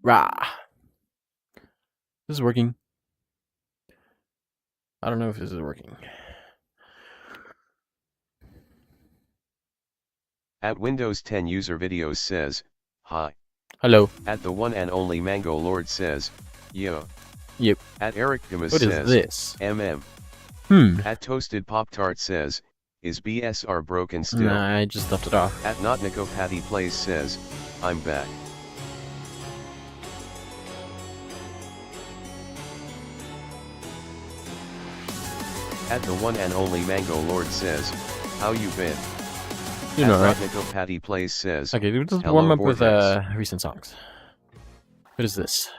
Rah. This is working. I don't know if this is working. At Windows 10 user videos says, hi. Hello. At the one and only Mango Lord says, yo. Yep. At Eric Gamas What says, is this? MM. At Toasted Pop Tart says, is BSR broken still? Nah, I just left it off. At Not Nico Patty Plays says, I'm back. At the one and only Mango Lord says, how you been? You know, right? At Nico Patty Plays says, Okay, we'll just hello, warm up Vortex. with recent songs. What is this?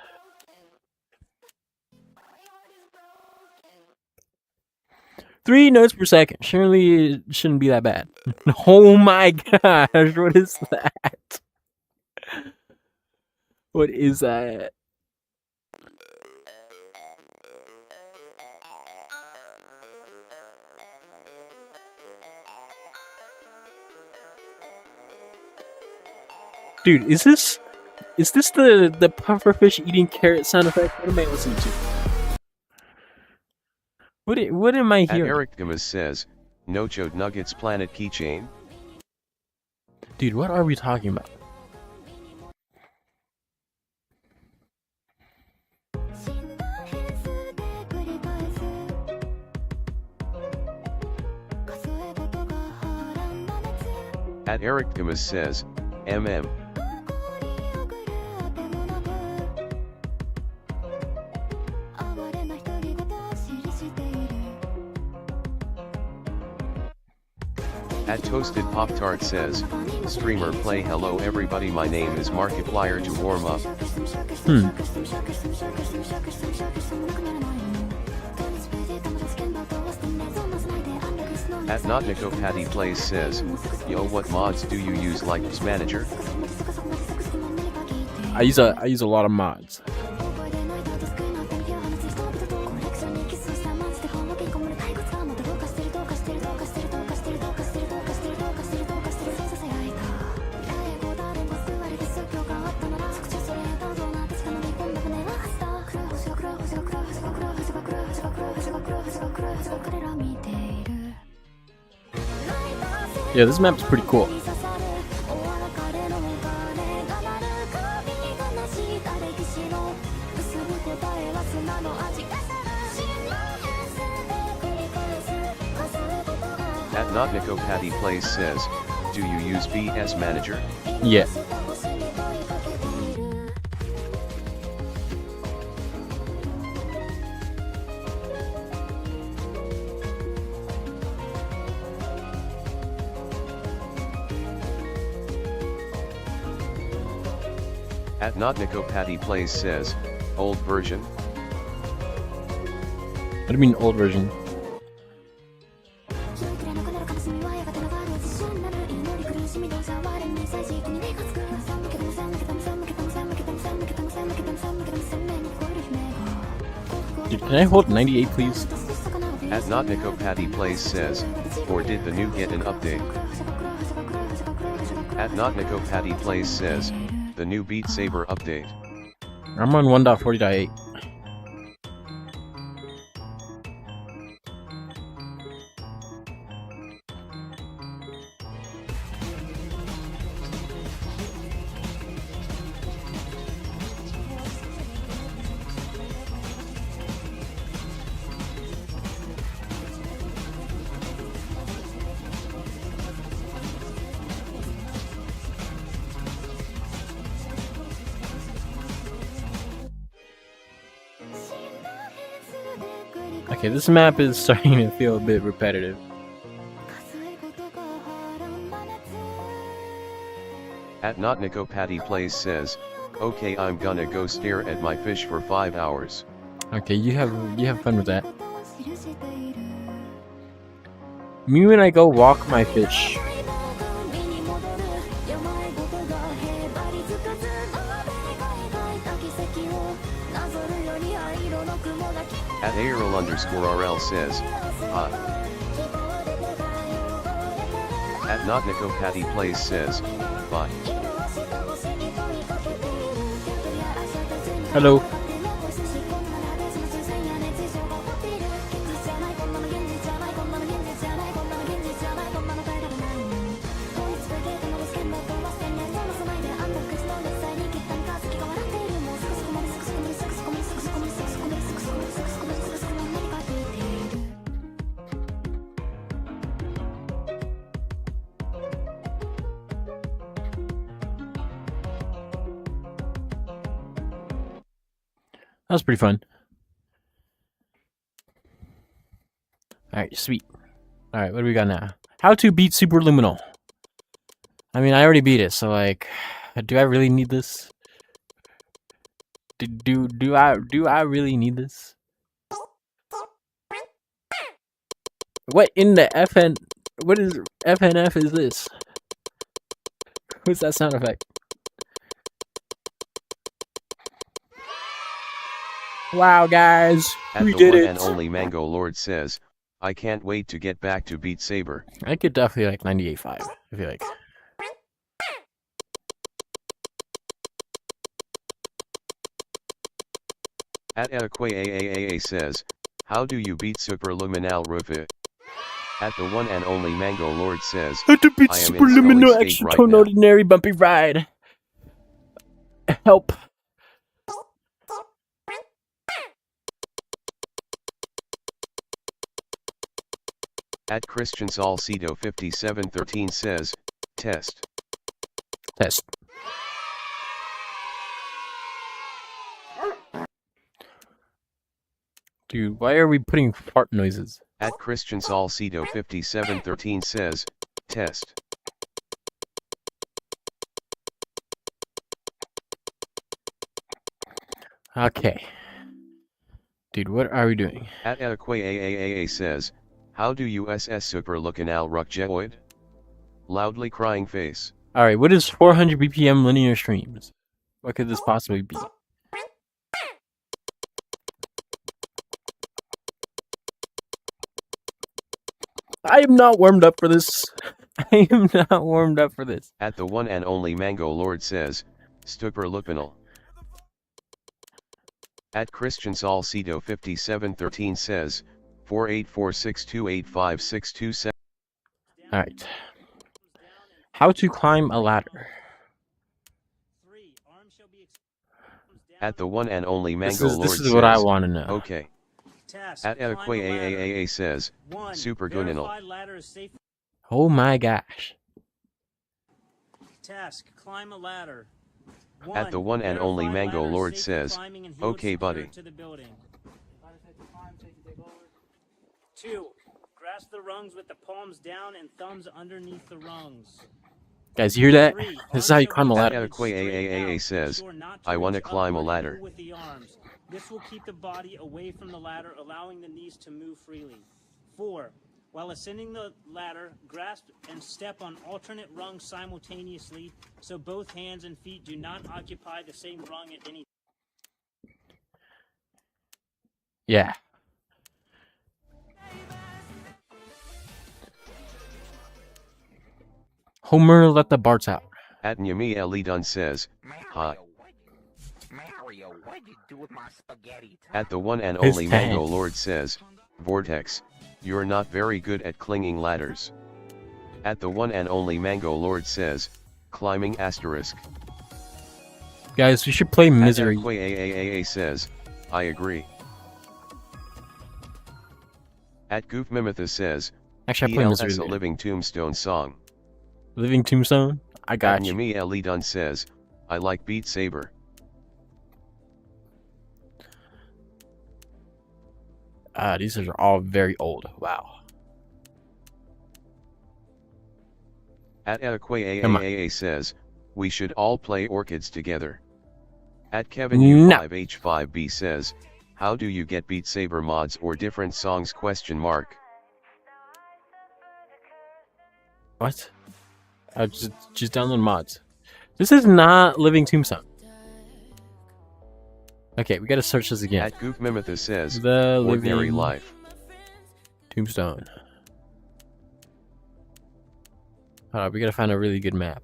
Three notes per second. Surely it shouldn't be that bad. Oh my gosh, what is that? What is that? Dude, is this the pufferfish eating carrot sound effect? What am I listening to? What am I At hearing? Eric Gamas says, no Chode Nuggets Planet Keychain. Dude, what are we talking about? At Eric Gamas says, MM. At Toasted Pop Tart says, streamer play hello everybody, my name is Markiplier to warm up. At Not Nico Patty Plays says, yo, what mods do you use like this manager? I use a lot of mods. Yeah, this map is pretty cool. At Not Nico Patty Plays says, do you use BS Manager? Yeah. At Not Nico Patty Plays says, old version? What do you mean old version? Dude, can I hold 98 please? At Not Nico Patty Plays says, or did the new get an update? At Not Nico Patty Plays says, the new Beat Saber update. I'm on 1.40.8. Okay, this map is starting to feel a bit repetitive. At Not Nico Patty Plays says, okay, I'm gonna go stare at my fish for 5 hours. Okay, you have fun with that. Me when I go walk my fish. At ARL_RL says, At Notnico Patty Plays says, bye. Hello. That was pretty fun. Alright, sweet. Alright, what do we got now? How to beat Superluminal. I mean, I already beat it, so like, do I really need this? Do I really need this? What in the FN? What is FNF is this? What's that sound effect? Wow, guys, we did it! At the one and only Mango Lord says, I can't wait to get back to Beat Saber. I could definitely like 98.5. I feel like. At AAAAA says, how do you beat Superluminal Rufa? At the one and only Mango Lord says, How to beat I am in Superluminal Scully's Action right Tone now. Ordinary Bumpy Ride. Help. At Christian Salcedo 5713 says, test. Test. Dude, why are we putting fart noises? At Christian Salcedo 5713 says, test. Okay. Dude, what are we doing? At AAAAA says, how do you SS Superluminal Rukjeoid? Loudly crying face. Alright, what is 400 BPM linear streams? What could this possibly be? I am not warmed up for this. I am not warmed up for this. At the one and only Mango Lord says, Superluminal. At Christian Salcedo 5713 says, 4846285627. Alright. How to climb a ladder. At the one and only Mango Lord This is says, what I want to know. okay. At AAAAA says, Supergunal. Oh my gosh. Task, climb a ladder. At the one and only Mango Lord says, okay buddy. 2. Grasp the rungs with the palms down and thumbs underneath the rungs. Guys, you hear that? This is how you climb a At ladder. AAAAA says, I want to climb a ladder. With the arms. This will keep the body away from the ladder, allowing the knees to move freely. 4. While ascending the ladder, grasp and step on alternate rungs simultaneously, so both hands and feet do not occupy the same rung at any time. Yeah. Homer let the Barts out. At Nyami Elidun says, hi. Mario, what'd you do with my spaghetti? At the one and His only Mango tank. Lord says, Vortex, you're not very good at clinging ladders. At the one and only Mango Lord says, climbing asterisk. Guys, we should play Misery. At AAAA says, I agree. At Goof Mimotha says, Actually, I play Misery. PLS a later. living tombstone song. Living Tombstone? I got At you. Nyami Elidun says, I like Beat Saber. These are all very old. Wow. At Come on. AAAA says, we should all play Orchids together. At Kevin No. U5H5B says, how do you get Beat Saber mods or different songs ? What? Just download mods. This is not Living Tombstone. Okay, we gotta search this again. At Goop Mimethus says, The ordinary living life. tombstone. We gotta find a really good map.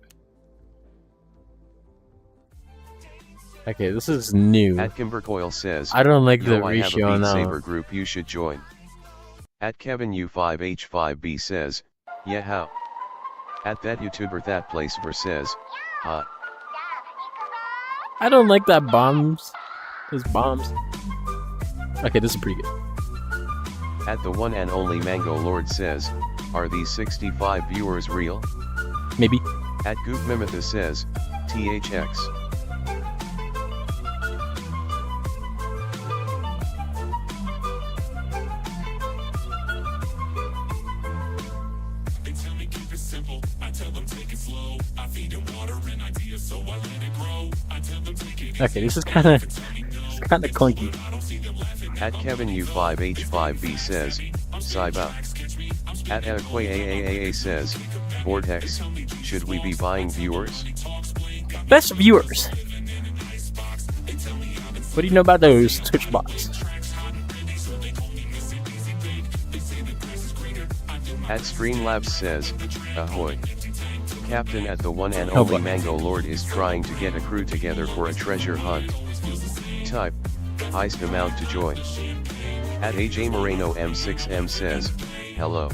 Okay, this is new. At Kimbercoil says, I don't like the yo, I have a ratio on Beat that Saber one. group you should join. At Kevin U5H5B says, yeah how? At that YouTuber that place for says, hot. I don't like that bombs. Those bombs. Okay, this is pretty good. At the one and only Mango Lord says, are these 65 viewers real? Maybe. At Goop Mimethus says, THX. Okay, this is kind of clunky. At Kevin U5H5B says, Saber. At AAAAA says, Vortex, should we be buying viewers? Best viewers. What do you know about those Twitch bots? At Streamlabs says, ahoy. Captain at the one and Oh, only boy. Mango Lord is trying to get a crew together for a treasure hunt. Type, heist amount to join. At AJ Moreno M6M says, hello.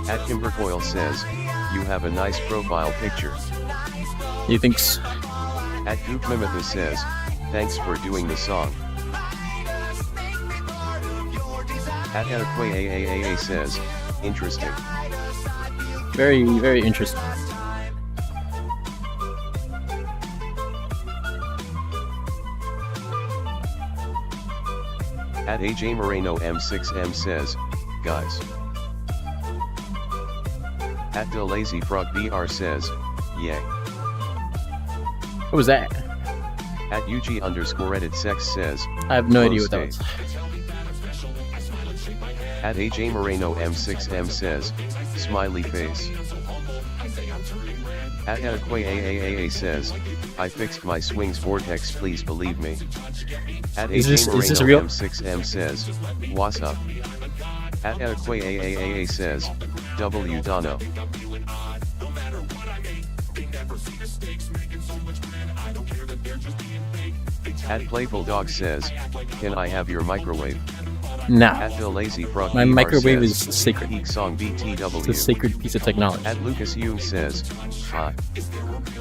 At Kimbercoil says, you have a nice profile picture. You think? S At Goop Mimethus says, thanks for doing the song. At Adequate AAAA says, interesting. Very, very interesting. At AJ Moreno M6M says, guys. At The Lazy Frog BR says, yay. What was that? At UG_edit sex says, I have no idea close what that was. At AJ Moreno M6M says, smiley face. At Adequate AAAA says, I fixed my swings vortex, please believe me. At Is AJ this Moreno real? M6M says, what's up? At Adequate AAAA says, W Dono. At Playful Dog says, can I have your microwave? Nah. At The Lazy Frog My BR microwave says, is sacred. Peak Song BTW. It's a sacred piece of technology. At Lucas Young says, hi.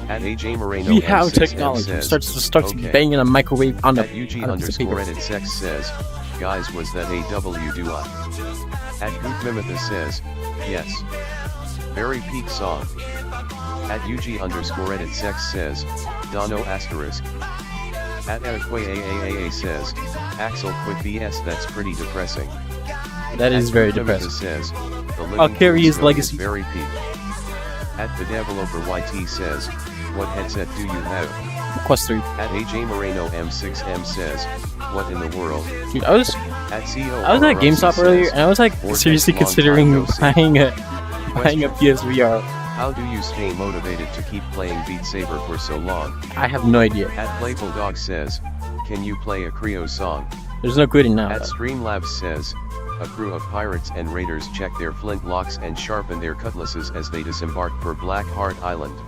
At AJ Moreno We have M6M technology. says, Starts okay. banging a microwave on the At UG on a piece of paper. _edit sex says, guys was that a W do I? At Goop Mimethus says, yes. Very peak song. At UG_edit sex says, Dono asterisk. At Adequate AAAA says, Axel quit BS, that's pretty depressing. That is At very Goop Mimethus depressing. says, the I'll living carry his tombstone legacy. is very peak. At the developer YT says, what headset do you have? Quest 3. At AJ Moreno M6M says, what in the world? Dude, I was At CO at GameStop earlier and I was like Vortex seriously long considering time no see. buying a PSVR. How do you stay motivated to keep playing Beat Saber for so long? I have no idea. At Playful Dog says, can you play a Creo song? There's no quitting now. At though. Streamlabs says, a crew of pirates and raiders check their flintlocks and sharpen their cutlasses as they disembark for Black Heart Island.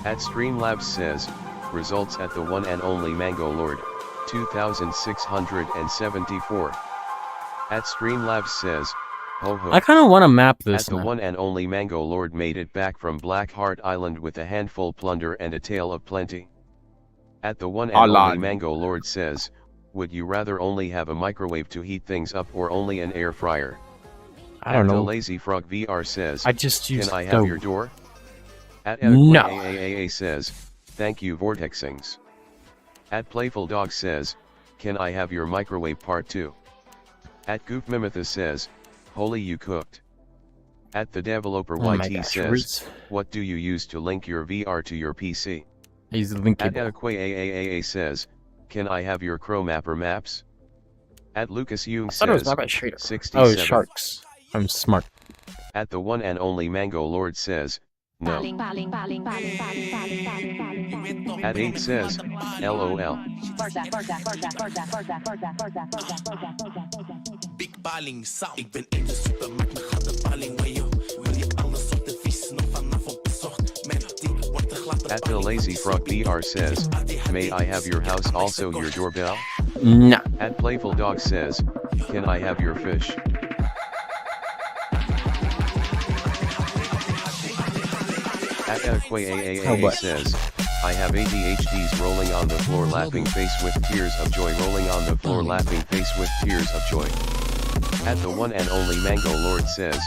At Streamlabs says, results at the one and only Mango Lord, 2674. At Streamlabs says, ho ho. I kind of want to map At this the now. one and only Mango Lord made it back from Black Heart Island with a handful plunder and a tale of plenty. At the one and only Mango Lord says, would you rather only have a microwave to heat things up or only an air fryer? I don't At the know. Lazy Frog VR says, I just used can I have stove. your door? At No. AAAA says, thank you Vortexings. At Playful Dog says, can I have your microwave part 2? At Goop Mimethus says, holy you cooked. At the developer Oh my YT gosh, says, Roots. what do you use to link your VR to your PC? I use the link At cable. Adequate AAAA says, can I have your Chromapper maps? At Lucas Young I thought it was says, not about Shader. 67. Oh, it's sharks. I'm smart. At the one and only Mango Lord says, no. Baling, baling, baling, baling, baling, baling, baling, baling. At 8 says, LOL. Big baling sound. Ik ben in de supermarkt, maar gaat de baling waar je. Wil je alle soorten vis nog vanavond bezorgd? Mijn dik wordt de gladde At the Lazy Frog BR says, may I have your house also your doorbell? Nah. At Playful Dog says, can I have your fish? At AAAAA says, I have ADHDs rolling on the floor laughing face with tears of joy rolling on the floor laughing face with tears of joy. At the one and only Mango Lord says,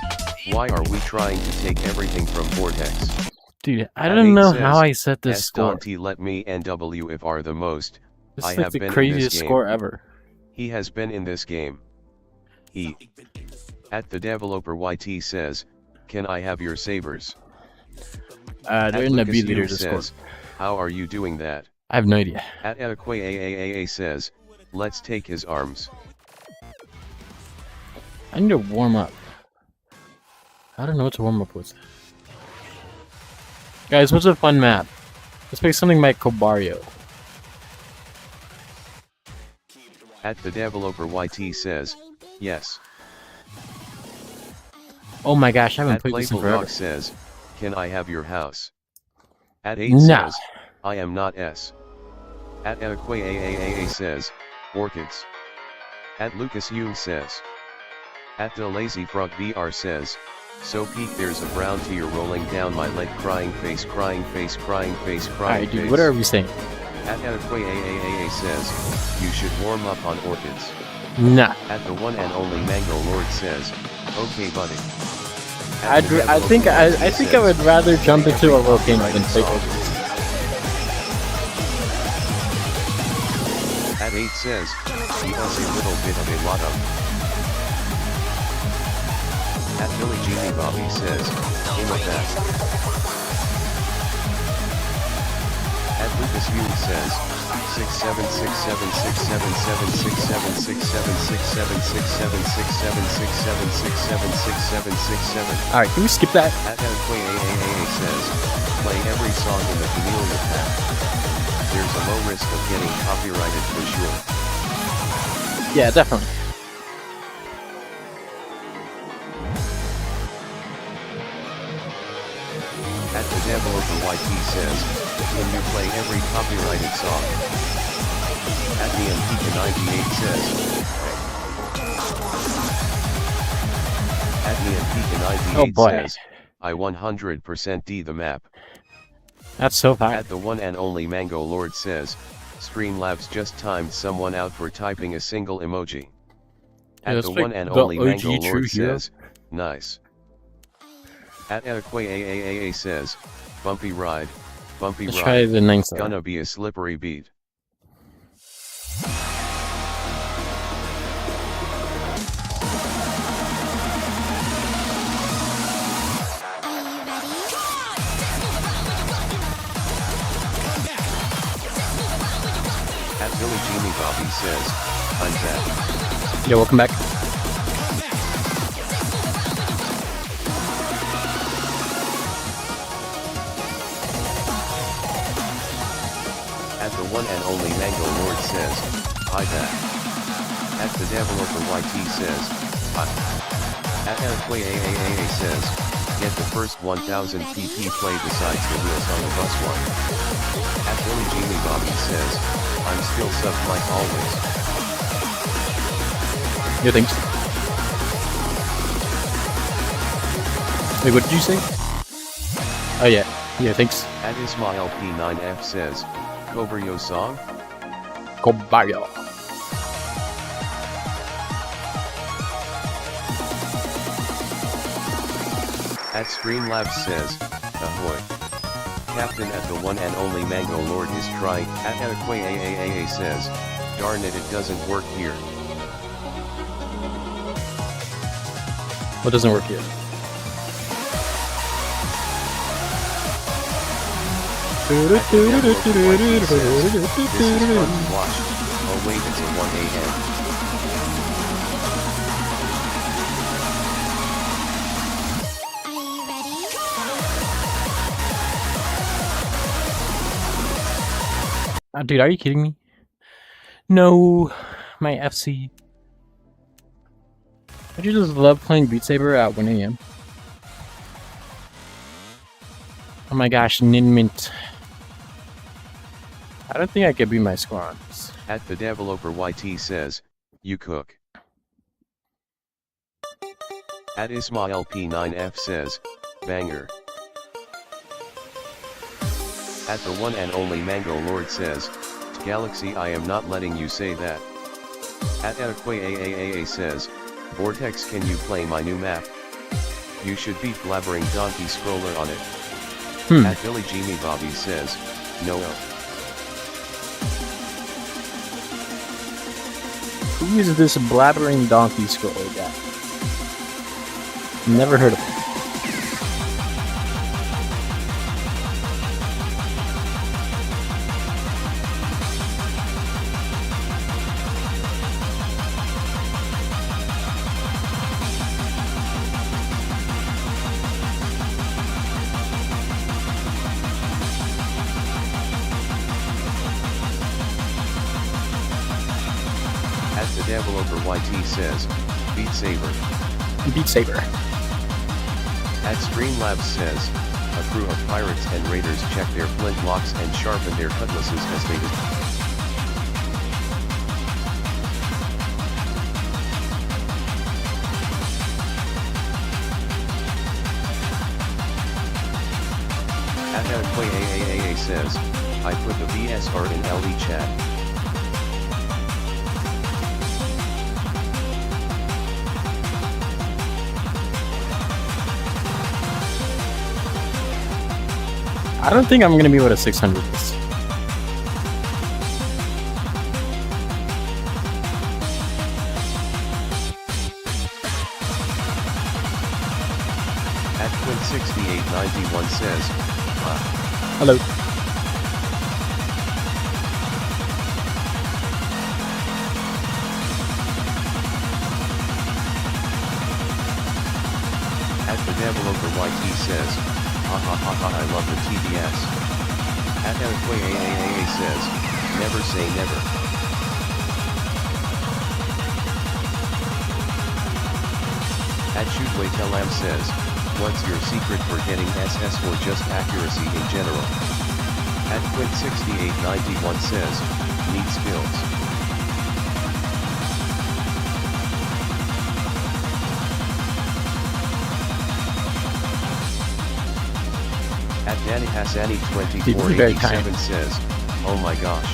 why are we trying to take everything from Vortex? Dude, I At don't 8 know says, how I set this S. score. Dante let me and W if are the most. This I is like have the been in craziest this game. score ever. He has been in this game. He. At the developer YT says, can I have your sabers? They're in the B leader Discord. says, how are you doing that? I have no idea. At AAAAA says, let's take his arms. I need to warm up. I don't know what to warm up with. Guys, what's a fun map? Let's pick something like Cobario. At the developer YT says, yes. Oh my gosh, I haven't At played this in Playful forever. Dog says, can I have your house? At 8 Nah. says, I am not S. At AAAAA says, orchids. At Lucas Yoon says. At the Lazy Frog BR says, so Pete there's a brown tear rolling down my leg crying face crying face crying face crying Alright, dude, face. what are we saying? At AAAAA says, you should warm up on orchids. Nah. At the one and only Mango Lord says, okay buddy. I think I would rather jump into a volcano than take it. At 8 says, he does a little bit of a lot of. At Billy Genie Bobby says, in a fast. At Lucas Yoon says, 676776767676767676767676767. Alright, can we skip that? At AAAA says, play every song in the Camellia pack. There's a low risk of getting copyrighted for sure. Yeah, definitely. At the developer YT says, can you play every copyrighted song? At the MPK98 says, at the MPK98 Oh boy. says, I 100% D the map. That's so far. At the one and only Mango Lord says, Streamlabs just timed someone out for typing a single emoji. Yeah, At that's the like one and the only OG Mango true Lord hero. says, nice. At AAAAA says, bumpy ride, bumpy Let's ride. try the 9th star. Gonna be a slippery beat. At Billy Genie Bobby says, I'm back. Yeah, welcome back. At the one and only Mango Lord says, hi back. At the developer YT says, hi. At AAAAA says, get the first 1000 PP play besides the wheels on the bus one. At Billy Genie Bobby says, I'm still sub like always. Yeah, thanks. Wait, what did you say? Oh yeah. Yeah, thanks. At Ismail P9F says, Cobrio song? Cobario. At Streamlabs says, ahoy. Captain at the one and only Mango Lord is trying. At AAAAA says, darn it doesn't work here. What doesn't work here? This is fun to watch. Oh wait, it's a 1 a.m. Dude, are you kidding me? No, my FC. Don't you just love playing Beat Saber at 1 a.m.? Oh my gosh, Ninmint. I don't think I could beat my score on this. At the developer YT says, you cook. At Ismail P9F says, banger. At the one and only Mango Lord says, Galaxy, I am not letting you say that. At Equa AAAA says, Vortex, can you play my new map? You should beat blabbering donkey scroller on it. At Billy Jimmy Bobby says, no. Who is this blabbering donkey scroller guy? Never heard of him. At the developer YT says, Beat Saber. Beat Saber. At Streamlabs says, a crew of pirates and raiders check their flintlocks and sharpen their cutlasses as they did. At Equa AAAA says, I put the VSR in LD chat. I don't think I'm gonna be able to 600 this. At Quint6891 says, Hello. At the developer YT says, ha ha ha ha, I love the TBS. At Equa AAAA says, never say never. At Shootway Telam says, what's your secret for getting SS or just accuracy in general? At Quint6891 says, need skills. At Danny Hassani 2487 says, oh my gosh.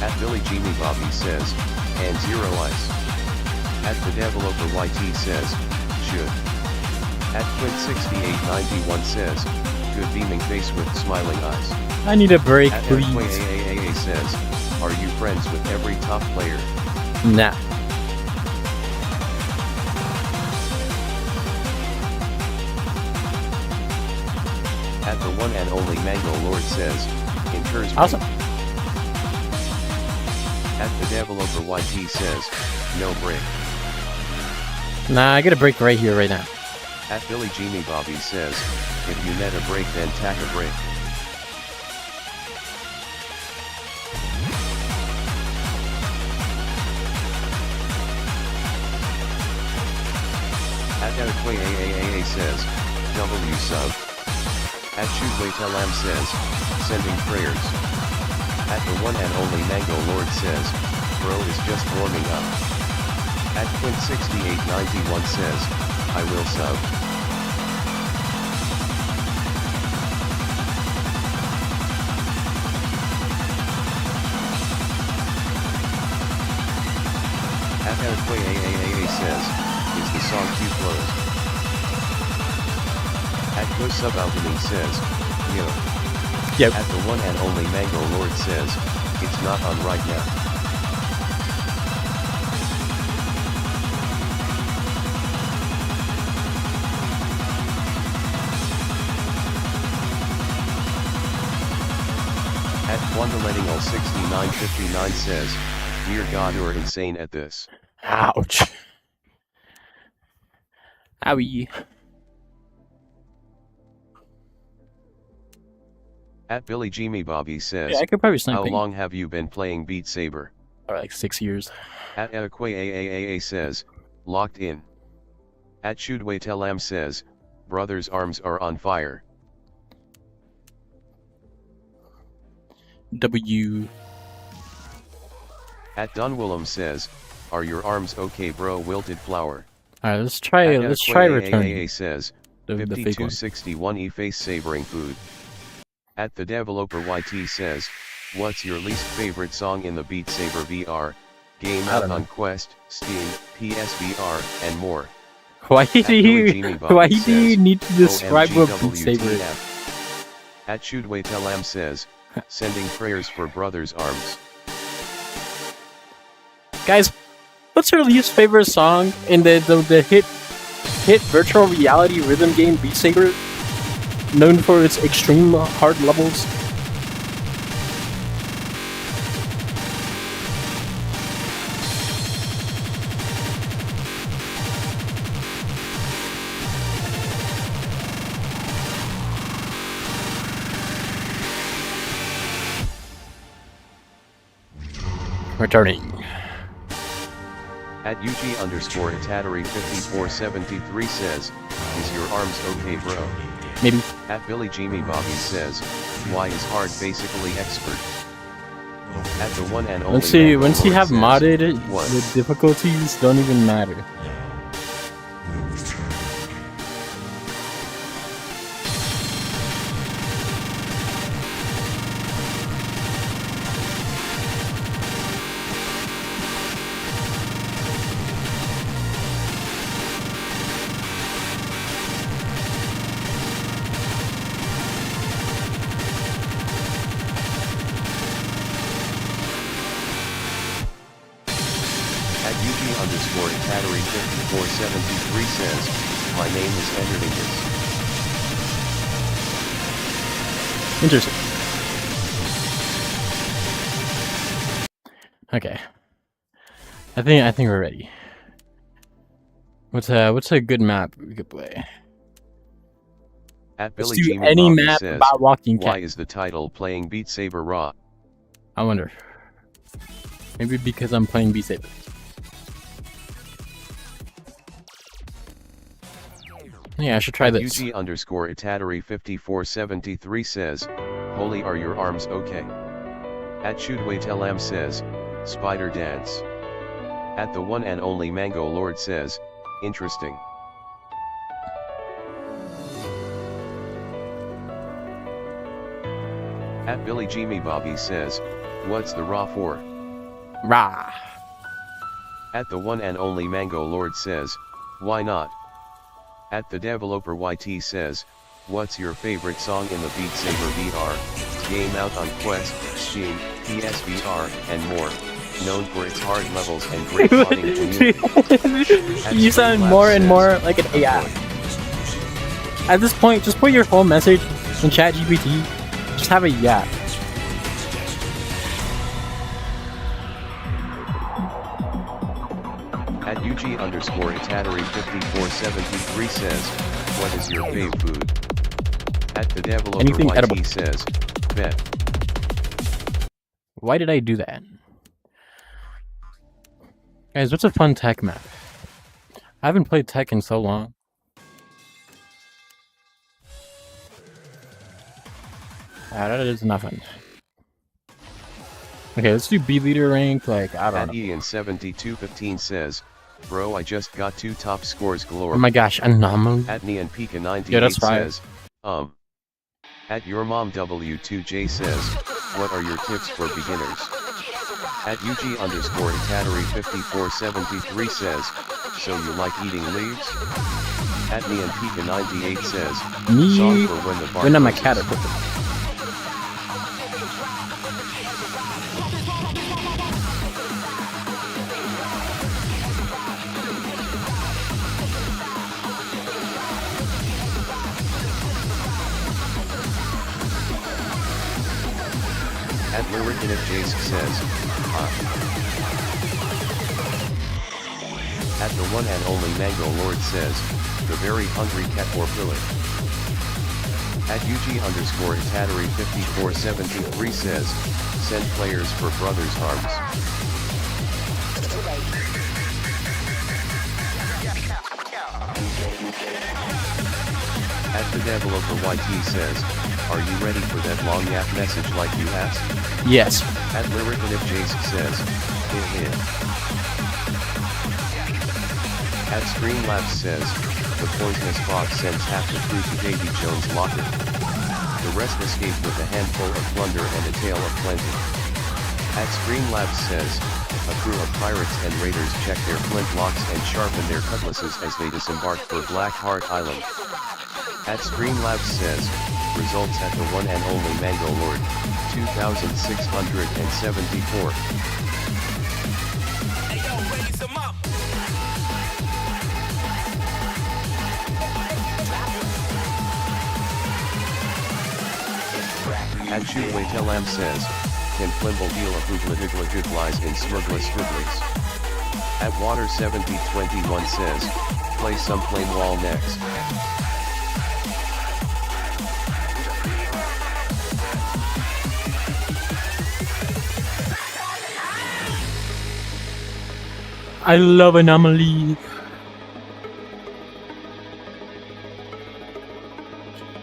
At Billy Jimmy Bobby says, and zero ice. At the developer YT says, should. At Quint6891 says, good beaming face with smiling eyes. I need a break, At please. AAAA says, are you friends with every top player? Nah. At the one and only Mango Lord says, incurs me. Awesome. At the developer YT says, no break. Nah, I get a break right here, right now. At Billy Jimmy Bobby says, if you net a break then tack a break. At Equa AAAA says, W sub. At Shootway Telam says, sending prayers. At the one and only Mango Lord says, bro is just warming up. At Quint6891 says, I will sub. At Equa AAAA says, is the song too close? At Go Sub Alchemy says, yo. Yep. At the one and only Mango Lord says, it's not on right now. At Quandaletingal6959 says, dear God, you're insane at this. Ouch. Owie. At Billy Jimmy Bobby says, Yeah, I could probably how snipe long have you been playing Beat Saber? for like 6 years. At Equaaa says, locked in. At Shudway Telam says, brother's arms are on fire. W. At Dunwillem says, are your arms okay bro wilted flower? Alright, let's try returning. Equaaa says, The fake one. 5261 e-face sabering food. At the developer YT says, what's your least favorite song in the Beat Saber VR, game I out don't on know. Quest, Steam, PSVR, and more? Why do Billy Jimmy you Bobby why do you says, need to describe what Beat Saber is? OMGWTF. At Shudway Telam says, sending prayers for brother's arms. Guys, what's your least favorite song in the hit virtual reality rhythm game Beat Saber, known for its extreme hard levels? Returning. At UG_Tattery5473 says, is your arms okay bro? Maybe. At Billy Jimmy Bobby says, why is hard basically expert? At the one and only Once you Mango Lord have says, modded it, what? the difficulties don't even matter. At UG_Tattery5473 says, my name is Enderdingus. Interesting. Okay. I think we're ready. What's a good map we could play? At Let's Billy do Jimmy any Bobby map says, about walking why cat. is the title playing Beat Saber Raw? I wonder. Maybe because I'm playing Beat Saber. Yeah, I should try this. UG_Tattery5473 says, holy are your arms okay? At Shudway Telam says, spider dance. At the one and only Mango Lord says, interesting. At Billy Jimmy Bobby says, what's the raw for? Rah. At the one and only Mango Lord says, why not? At the developer YT says, what's your favorite song in the Beat Saber VR, game out on Quest, Steam, PSVR, and more, known for its hard levels and great modding community? You sound more and more like an AI. At this point, just put your whole message in ChatGPT. Just have a yeah. At UG_Tattery5473 says, what is your fave food? At the developer Anything YT edible. says, bet. Why did I do that? Guys, what's a fun tech map? I haven't played tech in so long. That is nothing. Okay, let's do B leader rank, like, I don't At know. Ian7215 says, bro I just got 2 top scores galore. Oh my gosh, anomaly. At Neon Pika 98 Yeah, that's fine. says, At your mom W2J says, what are your tips for beginners? At UG_Tattery5473 says, so you like eating leaves? At Neon Pika 98 says, Me, song for when the bar when I'm a closes. caterpillar. At Lyric Jace says, At the one and only Mango Lord says, the very hungry caterpillar. At UG_Tattery5473 says, send players for brothers' arms. At the developer YT says, are you ready for that long yap message like you asked? Yes. At Lyricanative Jace says, hit. At Streamlabs says, the poisonous fox sends half the crew to Davy Jones' locker. The rest escape with a handful of plunder and a tale of plenty. At Streamlabs says, a crew of pirates and raiders check their flintlocks and sharpen their cutlasses as they disembark for Blackheart Island. At Streamlabs says, results at the one and only Mango Lord, 2,674. At Shootwaytelam says, can Flimble deal a hoogla hoogla good lies in smugglers hooglies. At Water7021 says, play some flame wall next. I love Anomaly.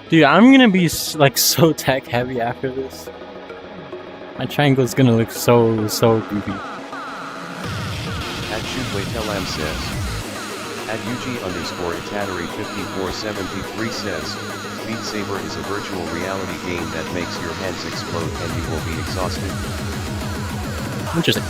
Dude, I'm gonna be like so tech heavy after this. My triangle is gonna look so goofy. At Shootwaytelam says. At UG_Tattery5473 says, Beat Saber is a virtual reality game that makes your hands explode and you will be exhausted. Interesting.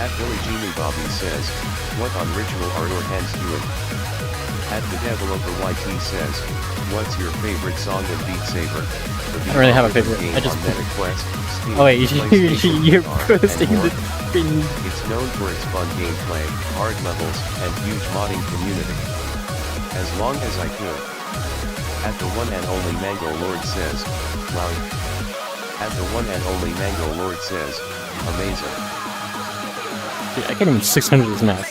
At Billy Genie Bobby says, what on ritual are your hands doing? At the developer YT says, what's your favorite song in Beat Saber? I don't really have a favorite. I just. Oh wait, you're posting the thing. It's known for its fun gameplay, hard levels, and huge modding community. As long as I could. At the one and only Mango Lord says, wow. At the one and only Mango Lord says, amazing. Dude, I can't even 600 this map.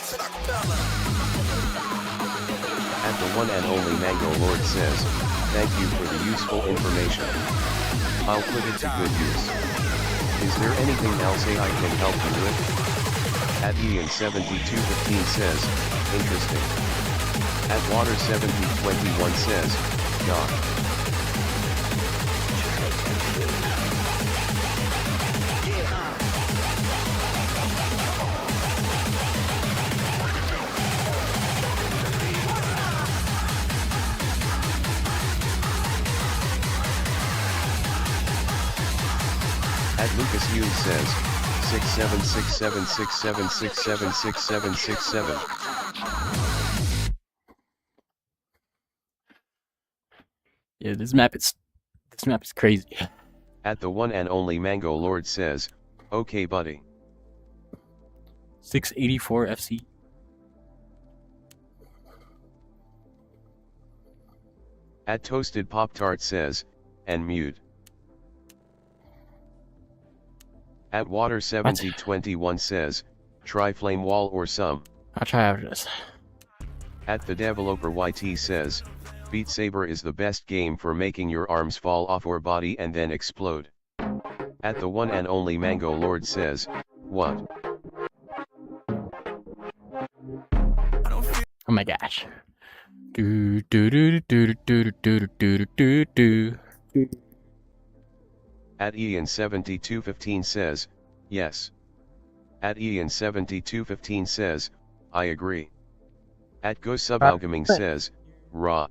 At the one and only Mango Lord says, thank you for the useful information. I'll put it to good use. Is there anything else I can help you with? At Ian7215 says, interesting. At Water7021 says, God. At Lucas Hughes says, 676767676767. Yeah, this map is crazy. At the one and only Mango Lord says, okay buddy. 684 FC. At Toasted Pop-Tart says, and mute. At Water7021 says, try Flame Wall or some. I'll try after this. At the developer YT says, Beat Saber is the best game for making your arms fall off your body and then explode. At the one and only Mango Lord says, what? Oh my gosh. Do do do do do do do do do. At Ian7215 says, yes. At Ian7215 says, I agree. At GoSubAlgaming says, raw.